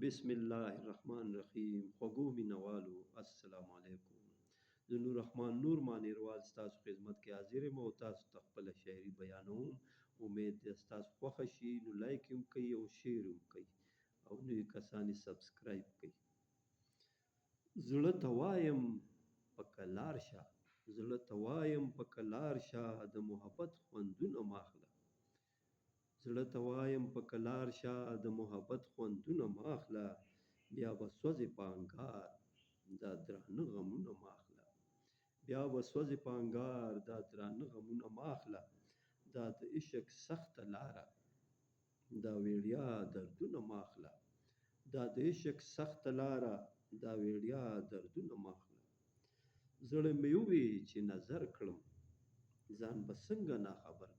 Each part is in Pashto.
بسم الله الرحمن الرحیم. خوږو مینوالو السلام علیکم. زه نور رحمان نور مانیروال ستاسو خدمت کې حاضر یم او تاسو ته خپله شاعري بیانوم. امید دی ستاسو خوښه شي، نو لایک هم کوئ او شیر هم کوئ او نوي کسان یې سبسکرایب کوئ. زړه ته وایم په کلار شه، زړه ته وایم په کلار شه، د محبت خوندونه ماخله. زړه ته وایم په کلار شه، د محبت خوندونه ماخله. بیا به سوځې په انګار دا درانه غمونه ماخله. بیا به سوځې په انګار دا درانه غمونه ماخله. دا د عشق سخته لاره دا ویړیا دردونه ماخله. دا د عشق سخته لاره دا ویړیا دردونه ماخله. زړه مې ووی چې نظر کړم ځان به څنګه ناخبر کړم.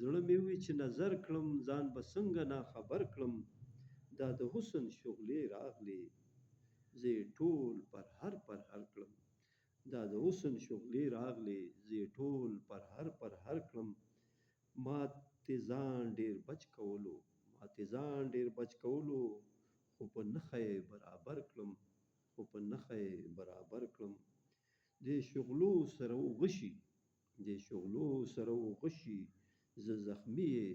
زړه مې ووی چې نظر کړم ځان به څنګه ناخبر کړم. دا د حسن شغلې راغلې زه یې ټول پرهر کړم. دا د حسن شغلې راغلې زه یې ټول پرهر کړم. ماتې ځان ډېر بچ کولو خو په نښه یې برابر کړم. دې شغلو سره وغشي زه زخمي یې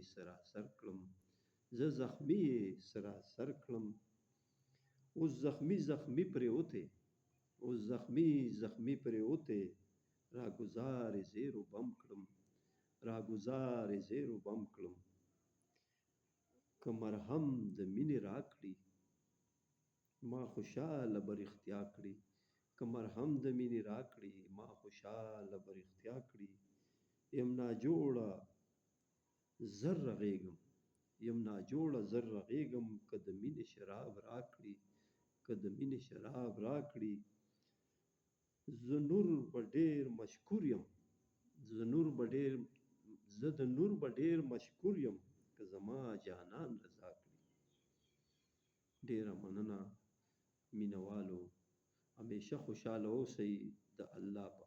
سراسر کړم. اوس زخمي پرېوتې راګوزار یې زیر و بم کړم. که مرهم د مینې راکړي ما خوشاله به رښتیا کړي. که مرهم د مینې راکړي ما خوشاله به رښتیا کړي. یم ناجوړه زر رغېږم که د مینې شراب راکړي. زه د نور به ډېر مشکور یم که زما جانان رضا کړي. ډېره مننه مینوالو، همیشه خوشحاله اوسئ د الله په